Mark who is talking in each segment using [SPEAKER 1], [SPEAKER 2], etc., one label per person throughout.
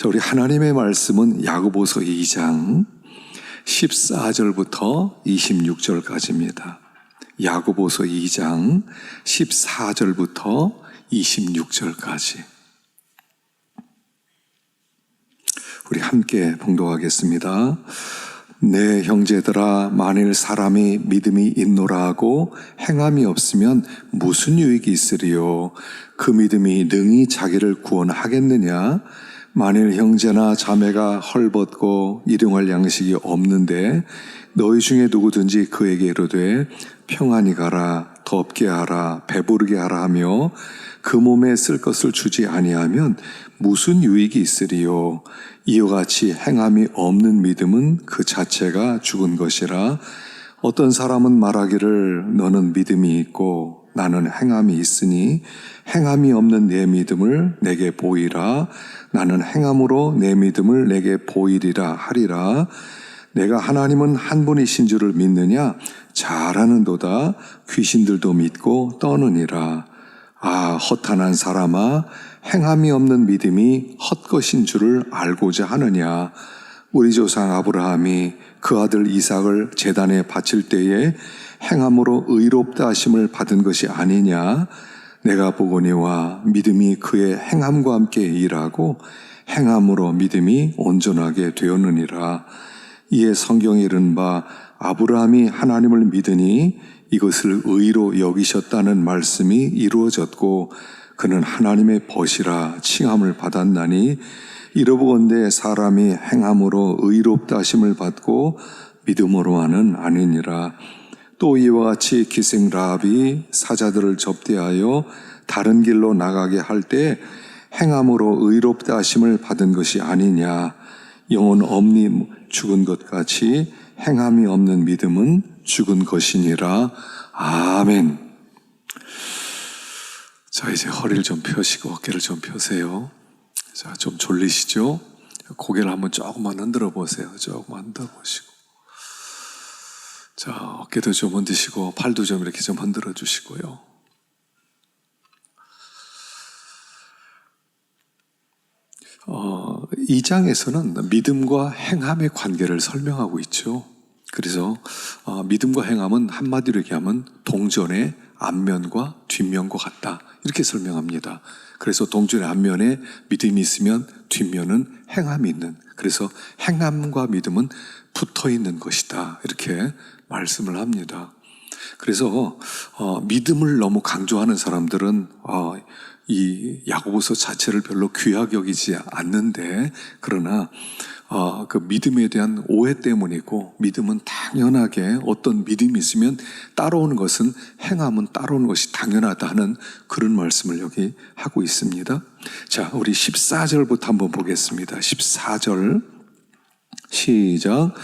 [SPEAKER 1] 우리 하나님의 말씀은 야고보서 2장 14절부터 26절까지입니다. 야고보서 2장 14절부터 26절까지. 우리 함께 봉독하겠습니다. 내 형제들아, 만일 사람이 믿음이 있노라 하고 행함이 없으면 무슨 유익이 있으리요? 그 믿음이 능히 자기를 구원하겠느냐? 만일 형제나 자매가 헐벗고 일용할 양식이 없는데 너희 중에 누구든지 그에게 이르되 평안히 가라, 덥게 하라, 배부르게 하라 하며 그 몸에 쓸 것을 주지 아니하면 무슨 유익이 있으리요? 이와 같이 행함이 없는 믿음은 그 자체가 죽은 것이라. 어떤 사람은 말하기를 너는 믿음이 있고 나는 행함이 있으니 행함이 없는 내 믿음을 내게 보이라. 나는 행함으로 내 믿음을 내게 보이리라 하리라. 내가 하나님은 한 분이신 줄을 믿느냐? 잘하는도다. 귀신들도 믿고 떠느니라. 아, 허탄한 사람아, 행함이 없는 믿음이 헛것인 줄을 알고자 하느냐? 우리 조상 아브라함이 그 아들 이삭을 제단에 바칠 때에 행함으로 의롭다 하심을 받은 것이 아니냐? 내가 보거니와 믿음이 그의 행함과 함께 일하고 행함으로 믿음이 온전하게 되었느니라. 이에 성경에 이른 바 아브라함이 하나님을 믿으니 이것을 의로 여기셨다는 말씀이 이루어졌고 그는 하나님의 벗이라 칭함을 받았나니 이러보건대 사람이 행함으로 의롭다 하심을 받고 믿음으로만은 아니니라. 또 이와 같이 기생 라합이 사자들을 접대하여 다른 길로 나가게 할 때 행함으로 의롭다 하심을 받은 것이 아니냐. 영혼 없니 죽은 것 같이 행함이 없는 믿음은 죽은 것이니라. 아멘. 자, 이제 허리를 좀 펴시고 어깨를 좀 펴세요. 자, 좀 졸리시죠? 고개를 한번 조금만 흔들어 보세요. 조금만 흔들어 보시고. 자, 어깨도 좀 흔드시고 팔도 좀 이렇게 좀 흔들어 주시고요. 이 장에서는 믿음과 행함의 관계를 설명하고 있죠. 그래서 믿음과 행함은 한마디로 얘기하면 동전의 앞면과 뒷면과 같다, 이렇게 설명합니다. 그래서 동전의 앞면에 믿음이 있으면 뒷면은 행함이 있는, 그래서 행함과 믿음은 붙어 있는 것이다, 이렇게 말씀을 합니다. 그래서 믿음을 너무 강조하는 사람들은 이 야고보서 자체를 별로 귀하게 여기지 않는데, 그러나 그 믿음에 대한 오해 때문이고, 믿음은 당연하게 어떤 믿음이 있으면 따라오는 것은, 행함은 따라오는 것이 당연하다 하는 그런 말씀을 여기 하고 있습니다. 자, 우리 14절부터 한번 보겠습니다. 14절 시작.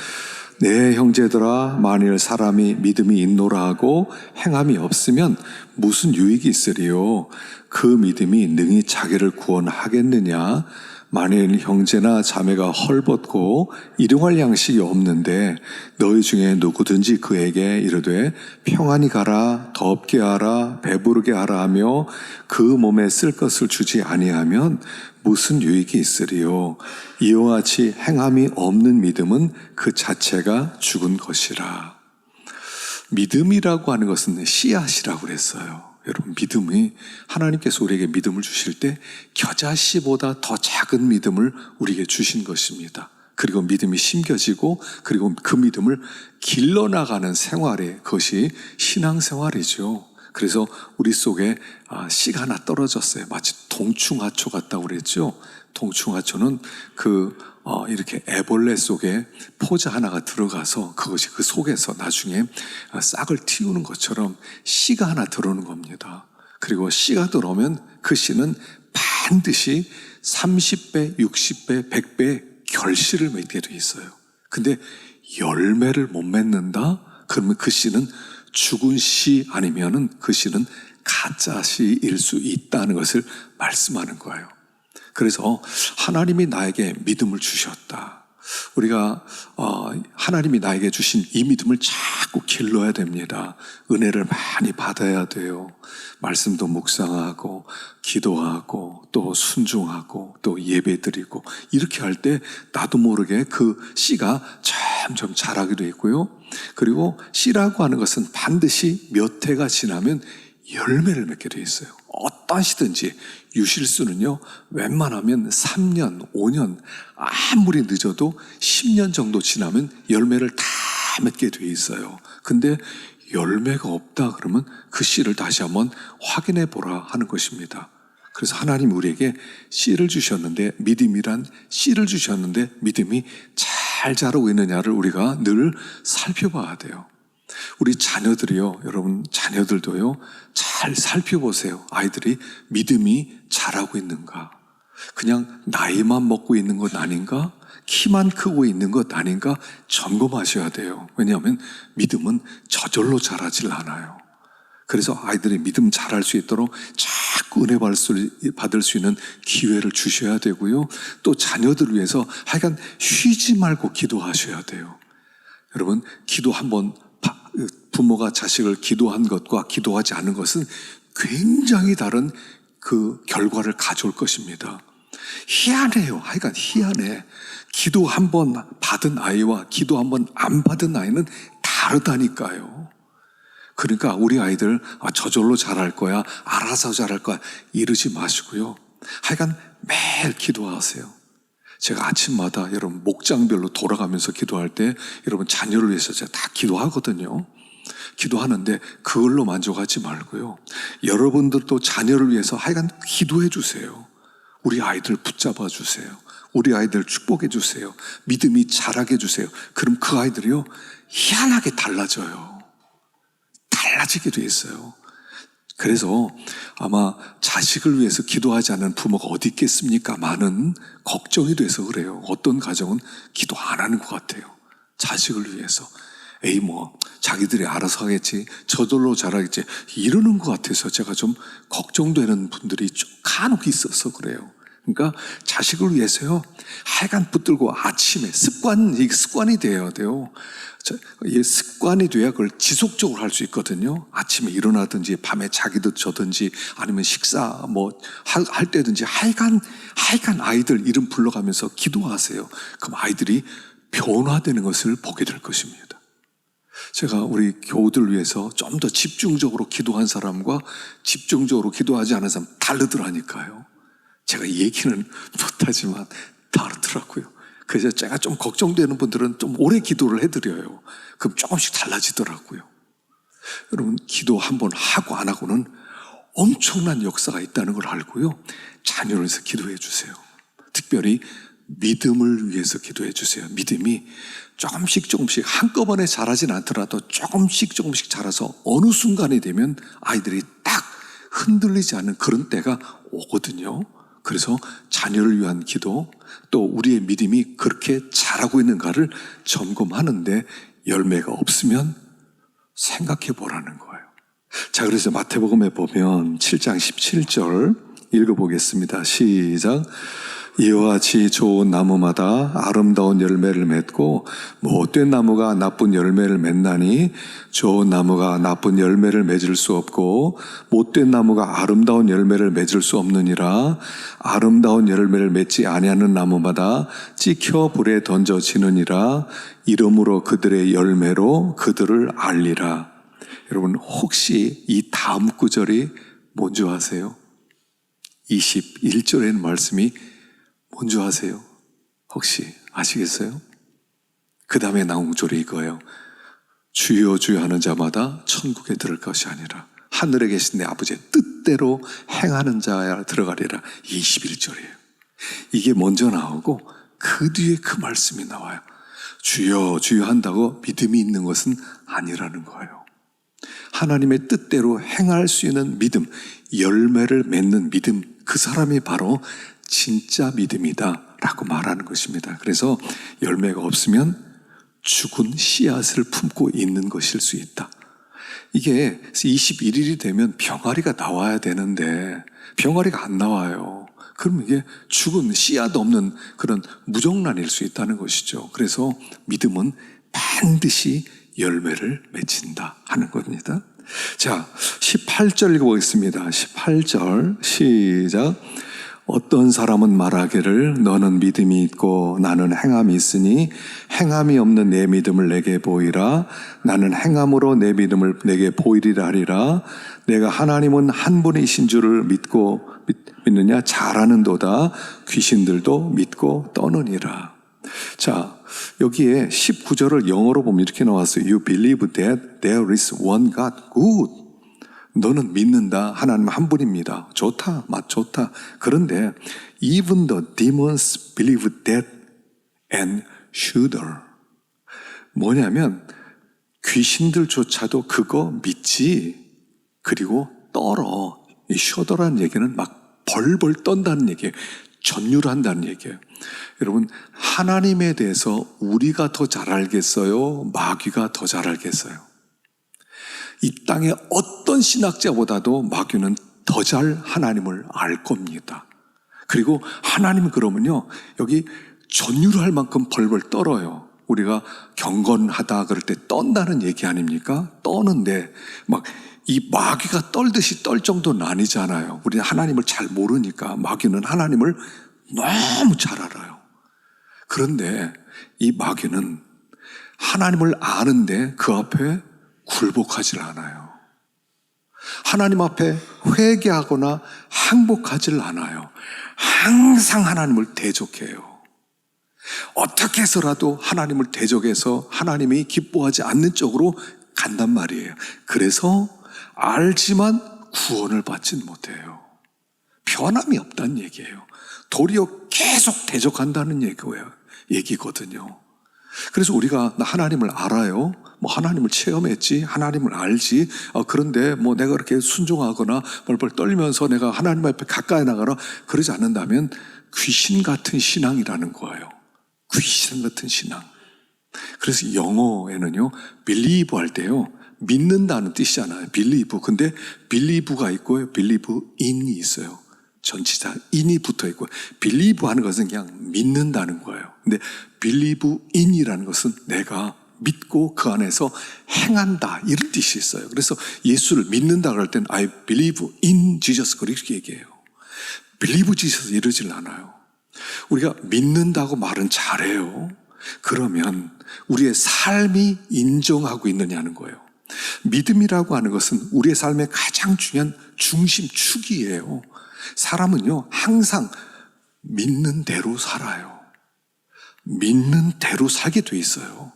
[SPEAKER 1] 내 형제들아, 만일 사람이 믿음이 있노라 하고 행함이 없으면 무슨 유익이 있으리요? 그 믿음이 능히 자기를 구원하겠느냐? 만일 형제나 자매가 헐벗고 일용할 양식이 없는데 너희 중에 누구든지 그에게 이르되 평안히 가라, 덥게 하라, 배부르게 하라 하며 그 몸에 쓸 것을 주지 아니하면 무슨 유익이 있으리요? 이와 같이 행함이 없는 믿음은 그 자체가 죽은 것이라. 믿음이라고 하는 것은 씨앗이라고 그랬어요. 여러분, 믿음이, 하나님께서 우리에게 믿음을 주실 때 겨자씨보다 더 작은 믿음을 우리에게 주신 것입니다. 그리고 믿음이 심겨지고, 그리고 그 믿음을 길러나가는 생활에, 그것이 신앙생활이죠. 그래서 우리 속에 씨가 하나 떨어졌어요. 마치 동충하초 같다고 그랬죠. 동충하초는 이렇게 애벌레 속에 포자 하나가 들어가서 그것이 그 속에서 나중에 싹을 틔우는 것처럼 씨가 하나 들어오는 겁니다. 그리고 씨가 들어오면 그 씨는 반드시 30배, 60배, 100배 결실을 맺게 돼 있어요. 근데 열매를 못 맺는다? 그러면 그 씨는 죽은 씨 아니면은 그 씨는 가짜 씨일 수 있다는 것을 말씀하는 거예요. 그래서 하나님이 나에게 믿음을 주셨다. 우리가 하나님이 나에게 주신 이 믿음을 자꾸 길러야 됩니다. 은혜를 많이 받아야 돼요. 말씀도 묵상하고 기도하고 또 순종하고 또 예배드리고 이렇게 할 때 나도 모르게 그 씨가 점점 자라게 돼 있고요. 그리고 씨라고 하는 것은 반드시 몇 해가 지나면 열매를 맺게 돼 있어요. 어떤 시든지 유실수는요, 웬만하면 3년, 5년, 아무리 늦어도 10년 정도 지나면 열매를 다 맺게 돼 있어요. 근데 열매가 없다 그러면 그 씨를 다시 한번 확인해 보라 하는 것입니다. 그래서 하나님 우리에게 씨를 주셨는데, 믿음이란 씨를 주셨는데 믿음이 잘 자라고 있느냐를 우리가 늘 살펴봐야 돼요. 우리 자녀들이요, 여러분 자녀들도요, 잘 살펴보세요. 아이들이 믿음이 자라고 있는가? 그냥 나이만 먹고 있는 것 아닌가? 키만 크고 있는 것 아닌가? 점검하셔야 돼요. 왜냐하면 믿음은 저절로 자라질 않아요. 그래서 아이들이 믿음 자랄 수 있도록 자꾸 은혜 받을 수 있는 기회를 주셔야 되고요. 또 자녀들을 위해서 하여간 쉬지 말고 기도하셔야 돼요. 여러분, 기도 한번, 부모가 자식을 기도한 것과 기도하지 않은 것은 굉장히 다른 그 결과를 가져올 것입니다. 희한해요. 하여간 희한해. 기도 한번 받은 아이와 기도 한번 안 받은 아이는 다르다니까요. 그러니까 우리 아이들 저절로 잘할 거야, 알아서 잘할 거야 이러지 마시고요. 하여간 매일 기도하세요. 제가 아침마다 여러분 목장별로 돌아가면서 기도할 때 여러분 자녀를 위해서 제가 다 기도하거든요. 기도하는데 그걸로 만족하지 말고요. 여러분들도 자녀를 위해서 하여간 기도해 주세요. 우리 아이들 붙잡아 주세요. 우리 아이들 축복해 주세요. 믿음이 자라게 해 주세요. 그럼 그 아이들이요, 희한하게 달라져요. 달라지게 돼 있어요. 그래서 아마 자식을 위해서 기도하지 않는 부모가 어디 있겠습니까? 많은 걱정이 돼서 그래요. 어떤 가정은 기도 안 하는 것 같아요. 자식을 위해서. 에이 뭐 자기들이 알아서 하겠지, 저절로 자라겠지 이러는 것 같아서 제가 좀 걱정되는 분들이 좀 간혹 있어서 그래요. 그러니까 자식을 위해서요, 하여간 붙들고 아침에 습관이 되어야 돼요. 이 습관이 돼야 그걸 지속적으로 할 수 있거든요. 아침에 일어나든지 밤에 자기도 저든지 아니면 식사 뭐 할 때든지 하여간 아이들 이름 불러가면서 기도하세요. 그럼 아이들이 변화되는 것을 보게 될 것입니다. 제가 우리 교우들 위해서 좀 더 집중적으로 기도한 사람과 집중적으로 기도하지 않은 사람 다르더라니까요. 제가 얘기는 못하지만 다르더라고요. 그래서 제가 좀 걱정되는 분들은 좀 오래 기도를 해드려요. 그럼 조금씩 달라지더라고요. 여러분, 기도 한번 하고 안 하고는 엄청난 역사가 있다는 걸 알고요. 자녀를 위해서 기도해 주세요. 특별히 믿음을 위해서 기도해 주세요. 믿음이 조금씩 한꺼번에 자라진 않더라도 조금씩 자라서 어느 순간이 되면 아이들이 딱 흔들리지 않는 그런 때가 오거든요. 그래서 자녀를 위한 기도, 또 우리의 믿음이 그렇게 자라고 있는가를 점검하는데 열매가 없으면 생각해 보라는 거예요. 자, 그래서 마태복음에 보면 7장 17절 읽어보겠습니다. 시작. 이와 같이 좋은 나무마다 아름다운 열매를 맺고 못된 나무가 나쁜 열매를 맺나니 좋은 나무가 나쁜 열매를 맺을 수 없고 못된 나무가 아름다운 열매를 맺을 수 없느니라. 아름다운 열매를 맺지 아니하는 나무마다 찍혀 불에 던져지느니라. 이러므로 그들의 열매로 그들을 알리라. 여러분, 혹시 이 다음 구절이 뭔지 아세요? 21절에는 말씀이 뭔지 아세요? 혹시 아시겠어요? 그 다음에 나온 구절이 이거예요. 주여 주여 하는 자마다 천국에 들어갈 것이 아니라 하늘에 계신 내 아버지의 뜻대로 행하는 자야 들어가리라. 21절이에요. 이게 먼저 나오고 그 뒤에 그 말씀이 나와요. 주여 주여 한다고 믿음이 있는 것은 아니라는 거예요. 하나님의 뜻대로 행할 수 있는 믿음, 열매를 맺는 믿음, 그 사람이 바로 진짜 믿음이다 라고 말하는 것입니다. 그래서 열매가 없으면 죽은 씨앗을 품고 있는 것일 수 있다. 이게 21일이 되면 병아리가 나와야 되는데 병아리가 안 나와요. 그러면 이게 죽은 씨앗 없는 그런 무정란일 수 있다는 것이죠. 그래서 믿음은 반드시 열매를 맺힌다 하는 겁니다. 자, 18절 읽어보겠습니다. 18절 시작. 어떤 사람은 말하기를 너는 믿음이 있고 나는 행함이 있으니 행함이 없는 내 믿음을 내게 보이라. 나는 행함으로 내 믿음을 내게 보이리라 하리라. 내가 하나님은 한 분이신 줄을 믿느냐? 잘하는도다. 귀신들도 믿고 떠느니라. 자, 여기에 19절을 영어로 보면 이렇게 나왔어요. You believe that there is one God. Good. 너는 믿는다. 하나님 한 분입니다. 좋다. 맛 좋다. 그런데 even the demons believe that and shudder. 뭐냐면 귀신들조차도 그거 믿지. 그리고 떨어. 이 shudder라는 얘기는 막 벌벌 떤다는 얘기예요. 전율한다는 얘기예요. 여러분, 하나님에 대해서 우리가 더 잘 알겠어요? 마귀가 더 잘 알겠어요? 이 땅의 어떤 신학자보다도 마귀는 더 잘 하나님을 알 겁니다. 그리고 하나님 그러면요, 여기 전율할 만큼 벌벌 떨어요. 우리가 경건하다 그럴 때 떤다는 얘기 아닙니까? 떠는데 막 이 마귀가 떨듯이 떨 정도는 아니잖아요. 우리는 하나님을 잘 모르니까. 마귀는 하나님을 너무 잘 알아요. 그런데 이 마귀는 하나님을 아는데 그 앞에 굴복하지 않아요. 하나님 앞에 회개하거나 항복하지 않아요. 항상 하나님을 대적해요. 어떻게 해서라도 하나님을 대적해서 하나님이 기뻐하지 않는 쪽으로 간단 말이에요. 그래서 알지만 구원을 받진 못해요. 변함이 없다는 얘기예요. 도리어 계속 대적한다는 얘기거든요. 그래서 우리가 나 하나님을 알아요. 뭐 하나님을 체험했지, 하나님을 알지. 그런데 뭐 내가 그렇게 순종하거나 벌벌 떨면서 내가 하나님 앞에 가까이 나가라 그러지 않는다면 귀신 같은 신앙이라는 거예요. 귀신 같은 신앙. 그래서 영어에는요, believe 할 때요, 믿는다는 뜻이잖아요. believe. 근데 believe가 있고요, believe in이 있어요. 전치사 in이 붙어 있고, believe 하는 것은 그냥 믿는다는 거예요. 근데 believe in이라는 것은 내가 믿고 그 안에서 행한다, 이런 뜻이 있어요. 그래서 예수를 믿는다 그럴 때는 I believe in Jesus, 그렇게 얘기해요. believe Jesus 이러질 않아요. 우리가 믿는다고 말은 잘해요. 그러면 우리의 삶이 인정하고 있느냐는 거예요. 믿음이라고 하는 것은 우리의 삶의 가장 중요한 중심축이에요. 사람은요, 항상 믿는 대로 살아요. 믿는 대로 살게 돼 있어요.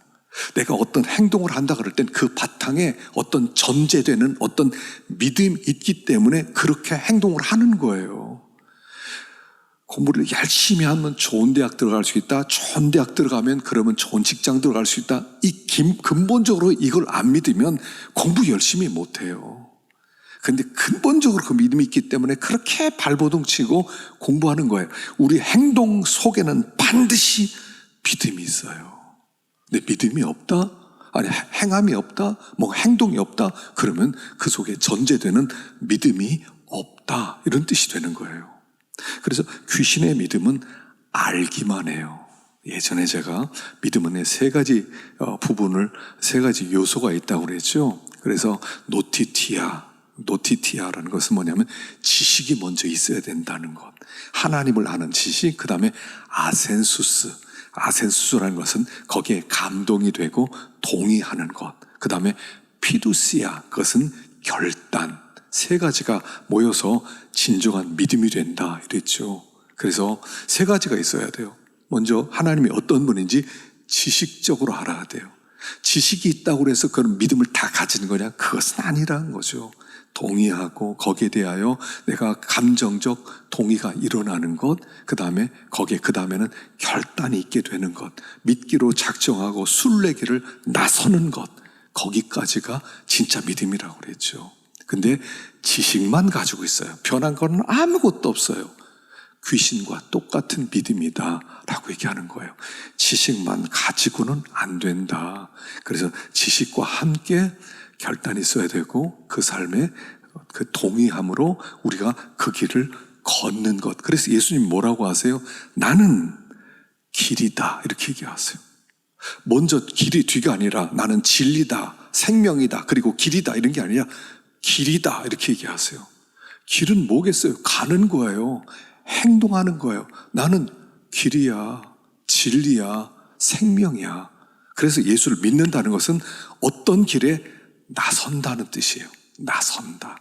[SPEAKER 1] 내가 어떤 행동을 한다 그럴 땐 그 바탕에 어떤 전제되는 어떤 믿음이 있기 때문에 그렇게 행동을 하는 거예요. 공부를 열심히 하면 좋은 대학 들어갈 수 있다. 좋은 대학 들어가면 그러면 좋은 직장 들어갈 수 있다. 근본적으로 이걸 안 믿으면 공부 열심히 못해요. 근데 근본적으로 그 믿음이 있기 때문에 그렇게 발버둥 치고 공부하는 거예요. 우리 행동 속에는 반드시 믿음이 있어요. 근데 믿음이 없다? 아니, 행함이 없다? 뭐 행동이 없다? 그러면 그 속에 전제되는 믿음이 없다, 이런 뜻이 되는 거예요. 그래서 귀신의 믿음은 알기만 해요. 예전에 제가 믿음은 세 가지 부분을, 세 가지 요소가 있다고 그랬죠. 그래서 노티티아라는 것은 뭐냐면 지식이 먼저 있어야 된다는 것. 하나님을 아는 지식, 그 다음에 아센수스라는 것은 거기에 감동이 되고 동의하는 것. 그 다음에 피두시아, 그것은 결단. 세 가지가 모여서 진정한 믿음이 된다 이랬죠. 그래서 세 가지가 있어야 돼요. 먼저 하나님이 어떤 분인지 지식적으로 알아야 돼요. 지식이 있다고 해서 그런 믿음을 다 가지는 거냐? 그것은 아니라는 거죠. 동의하고 거기에 대하여 내가 감정적 동의가 일어나는 것, 그 다음에는 결단이 있게 되는 것, 믿기로 작정하고 순례기를 나서는 것, 거기까지가 진짜 믿음이라고 그랬죠. 근데 지식만 가지고 있어요. 변한 건 아무것도 없어요. 귀신과 똑같은 믿음이다 라고 얘기하는 거예요. 지식만 가지고는 안 된다. 그래서 지식과 함께 결단이 있어야 되고 그 삶에 그 동의함으로 우리가 그 길을 걷는 것. 그래서 예수님 뭐라고 하세요? 나는 길이다 이렇게 얘기하세요. 먼저 길이 뒤가 아니라 나는 진리다, 생명이다, 그리고 길이다 이런 게 아니라 길이다 이렇게 얘기하세요. 길은 뭐겠어요? 가는 거예요. 행동하는 거예요. 나는 길이야, 진리야, 생명이야. 그래서 예수를 믿는다는 것은 어떤 길에 나선다는 뜻이에요. 나선다.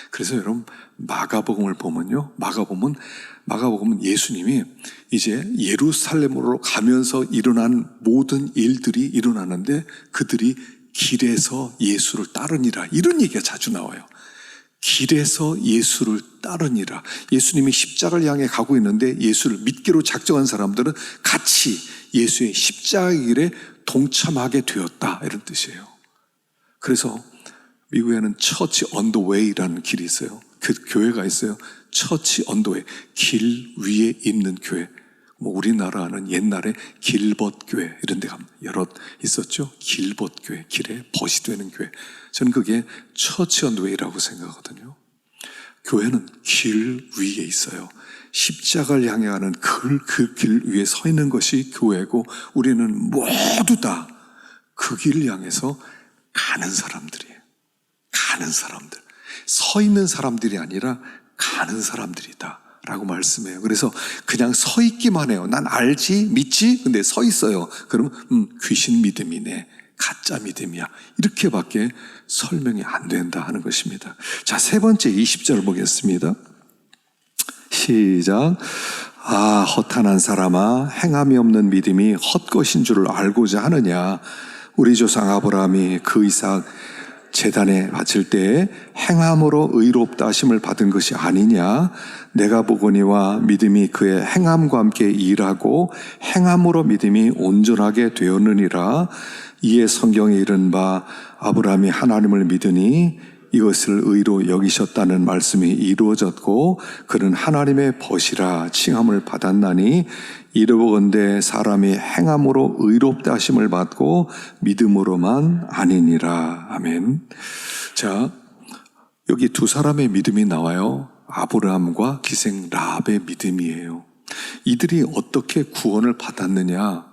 [SPEAKER 1] 그래서 여러분 마가복음을 보면요, 마가복음은 예수님이 이제 예루살렘으로 가면서 일어난 모든 일들이 일어나는데 그들이 길에서 예수를 따르니라 이런 얘기가 자주 나와요. 길에서 예수를 따르니라. 예수님이 십자가를 향해 가고 있는데 예수를 믿기로 작정한 사람들은 같이 예수의 십자가 길에 동참하게 되었다 이런 뜻이에요. 그래서 미국에는 처치 언 더 웨이라는 길이 있어요. 그 교회가 있어요. 처치 언 더 웨이, 길 위에 있는 교회. 뭐 우리나라는 옛날에 길벗 교회 이런 데가 여러 있었죠. 길벗 교회, 길에 벗이 되는 교회. 저는 그게 처치 언 더 웨이라고 생각하거든요. 교회는 길 위에 있어요. 십자가를 향해 가는 그 길 위에 서 있는 것이 교회고, 우리는 모두 다 그 길을 향해서 가는 사람들이에요. 가는 사람들. 서 있는 사람들이 아니라 가는 사람들이다 라고 말씀해요. 그래서 그냥 서 있기만 해요. 난 알지, 믿지, 근데 서 있어요. 그러면 귀신 믿음이네, 가짜 믿음이야, 이렇게밖에 설명이 안 된다 하는 것입니다. 자, 세 번째 20절 보겠습니다. 시작. 아, 허탄한 사람아, 행함이 없는 믿음이 헛것인 줄을 알고자 하느냐. 우리 조상 아브라함이 그 이삭 제단에 바칠 때에 행함으로 의롭다 하심을 받은 것이 아니냐. 내가 보거니와 믿음이 그의 행함과 함께 일하고 행함으로 믿음이 온전하게 되었느니라. 이에 성경에 이른 바 아브라함이 하나님을 믿으니 이것을 의로 여기셨다는 말씀이 이루어졌고 그는 하나님의 벗이라 칭함을 받았나니 이르보건대 사람이 행함으로 의롭다 하심을 받고 믿음으로만 아니니라. 아멘. 자, 여기 두 사람의 믿음이 나와요. 아브라함과 기생 라합의 믿음이에요. 이들이 어떻게 구원을 받았느냐?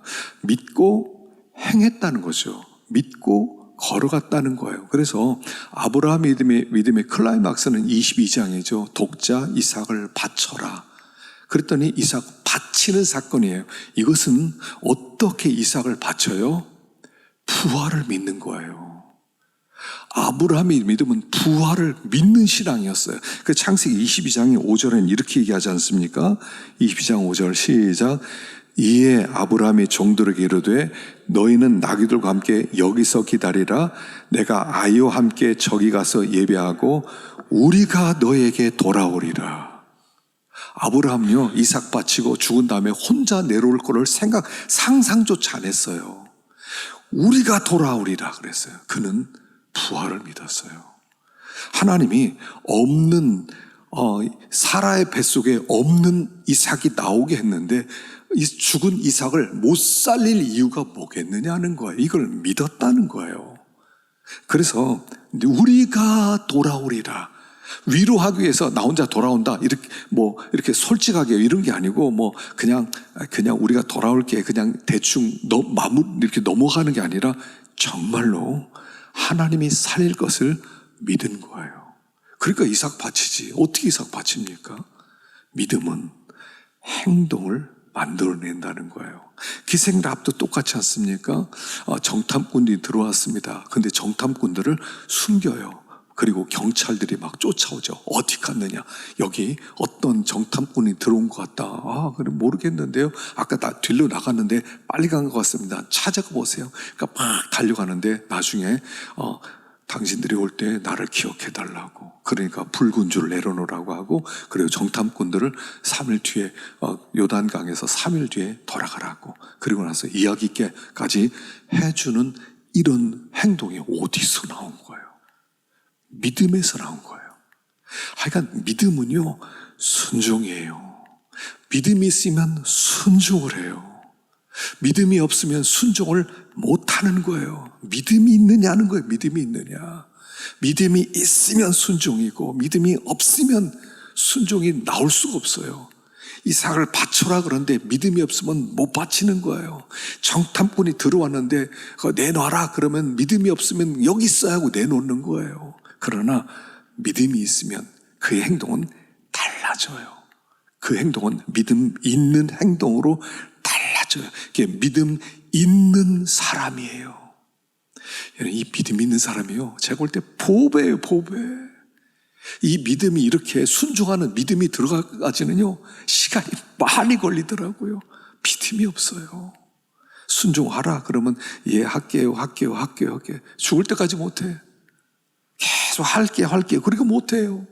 [SPEAKER 1] 믿고 행했다는 거죠. 믿고 걸어갔다는 거예요. 그래서 아브라함 믿음의 클라이막스는 22장이죠. 독자 이삭을 바쳐라. 그랬더니 이삭 바치는 사건이에요. 이것은 어떻게 이삭을 바쳐요? 부활을 믿는 거예요. 아브라함의 믿음은 부활을 믿는 신앙이었어요. 그 창세기 22장의 5절에는 이렇게 얘기하지 않습니까? 22장 5절 시작. 이에 아브라함이 종들에게 이르되 너희는 나귀들과 함께 여기서 기다리라. 내가 아이와 함께 저기 가서 예배하고 우리가 너에게 돌아오리라. 아브라함요, 이삭 바치고 죽은 다음에 혼자 내려올 거를 상상조차 안 했어요. 우리가 돌아오리라 그랬어요. 그는 부활을 믿었어요. 하나님이 없는 사라의 뱃속에 없는 이삭이 나오게 했는데 이 죽은 이삭을 못 살릴 이유가 뭐겠느냐는 거예요. 이걸 믿었다는 거예요. 그래서 우리가 돌아오리라. 위로하기 위해서 나 혼자 돌아온다 이렇게 솔직하게 이런 게 아니고 그냥 우리가 돌아올게 그냥 대충 이렇게 넘어가는 게 아니라 정말로 하나님이 살릴 것을 믿은 거예요. 그러니까 이삭 바치지. 어떻게 이삭 바칩니까? 믿음은 행동을 만들어낸다는 거예요. 기생 라합도 똑같지 않습니까? 정탐꾼들이 들어왔습니다. 근데 정탐꾼들을 숨겨요. 그리고 경찰들이 막 쫓아오죠. 어디 갔느냐? 여기 어떤 정탐꾼이 들어온 것 같다. 그래 모르겠는데요. 아까 뒤로 나갔는데 빨리 간 것 같습니다. 찾아가 보세요. 그러니까 막 달려가는데 나중에 당신들이 올 때 나를 기억해 달라고. 그러니까 붉은 줄을 내려놓으라고 하고, 그리고 정탐꾼들을 3일 뒤에 요단강에서 3일 뒤에 돌아가라고. 그리고 나서 이야기 있게까지 해주는 이런 행동이 어디서 나온 거예요? 믿음에서 나온 거예요. 하여간 믿음은요, 순종이에요. 믿음이 있으면 순종을 해요. 믿음이 없으면 순종을 못하는 거예요. 믿음이 있느냐는 거예요. 믿음이 있느냐. 믿음이 있으면 순종이고 믿음이 없으면 순종이 나올 수가 없어요. 이삭을 바쳐라 그러는데 믿음이 없으면 못 바치는 거예요. 정탐꾼이 들어왔는데 내놔라 그러면 믿음이 없으면 여기 있어야 하고 내놓는 거예요. 그러나 믿음이 있으면 그의 행동은 달라져요. 그 행동은 믿음 있는 행동으로 달라져요. 이게 믿음 있는 사람이에요. 이 믿음 있는 사람이요, 제가 볼 때 보배예요, 보배. 이 믿음이 이렇게 순종하는 믿음이 들어가기는요 시간이 많이 걸리더라고요. 믿음이 없어요. 순종하라 그러면 예 할게요 죽을 때까지 못해. 계속 할게요 그러니까 못해요.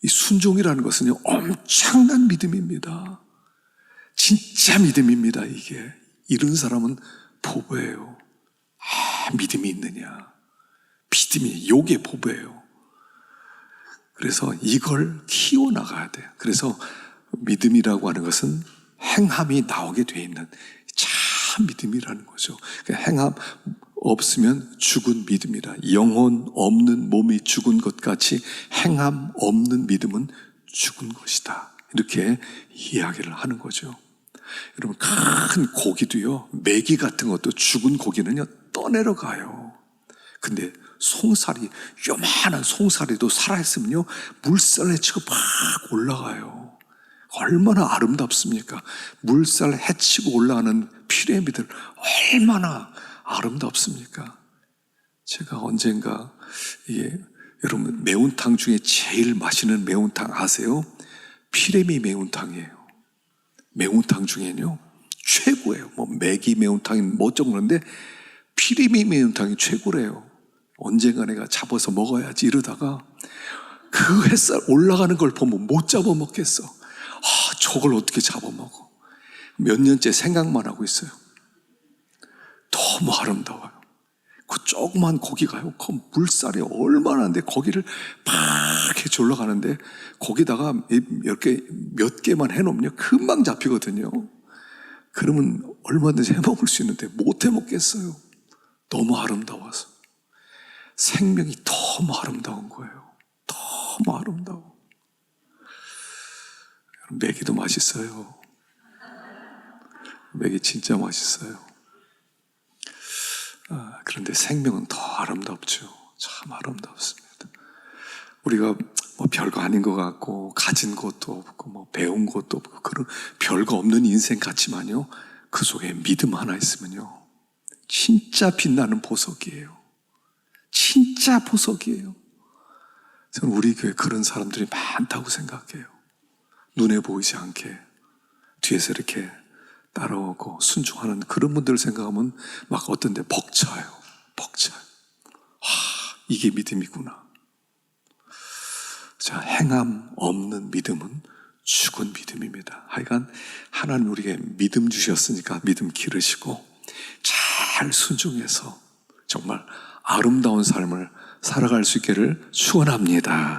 [SPEAKER 1] 이 순종이라는 것은요 엄청난 믿음입니다. 진짜 믿음입니다. 이게 이런 사람은 보배예요. 믿음이 있느냐, 믿음이 요게 보배예요. 그래서 이걸 키워나가야 돼요. 그래서 믿음이라고 하는 것은 행함이 나오게 돼 있는 참 믿음이라는 거죠. 행함 없으면 죽은 믿음이라. 영혼 없는 몸이 죽은 것 같이 행함 없는 믿음은 죽은 것이다. 이렇게 이야기를 하는 거죠. 여러분, 큰 고기도요, 메기 같은 것도 죽은 고기는요 떠내려가요. 근데 송사리, 요만한 송사리도 살아있으면요 물살 헤치고 막 올라가요. 얼마나 아름답습니까? 물살 헤치고 올라가는 피라미드들 얼마나 아름답습니까? 제가 언젠가 여러분 매운탕 중에 제일 맛있는 매운탕 아세요? 피레미 매운탕이에요. 매운탕 중에는요 최고예요. 매기 매운탕이 어쩌고 그런데 피레미 매운탕이 최고래요. 언젠가 내가 잡아서 먹어야지 이러다가 그 햇살 올라가는 걸 보면 못 잡아먹겠어. 저걸 어떻게 잡아먹어. 몇 년째 생각만 하고 있어요. 너무 아름다워요. 그 조그만 고기가요, 그 물살이 얼마나 한데 거기를 막 이렇게 올라가는데 거기다가 몇 개만 해놓으면 금방 잡히거든요. 그러면 얼마든지 해먹을 수 있는데 못 해먹겠어요. 너무 아름다워서. 생명이 너무 아름다운 거예요. 너무 아름다워. 메기도 맛있어요. 메기 진짜 맛있어요. 그런데 생명은 더 아름답죠. 참 아름답습니다. 우리가 별거 아닌 것 같고 가진 것도 없고 배운 것도 없고 그런 별거 없는 인생 같지만요, 그 속에 믿음 하나 있으면요 진짜 빛나는 보석이에요. 진짜 보석이에요. 저는 우리 교회에 그런 사람들이 많다고 생각해요. 눈에 보이지 않게 뒤에서 이렇게 따라오고 순종하는 그런 분들을 생각하면 막 어떤 데 벅차요. 이게 믿음이구나. 자, 행함 없는 믿음은 죽은 믿음입니다. 하여간 하나님 우리에게 믿음 주셨으니까 믿음 기르시고 잘 순종해서 정말 아름다운 삶을 살아갈 수 있기를 축원합니다.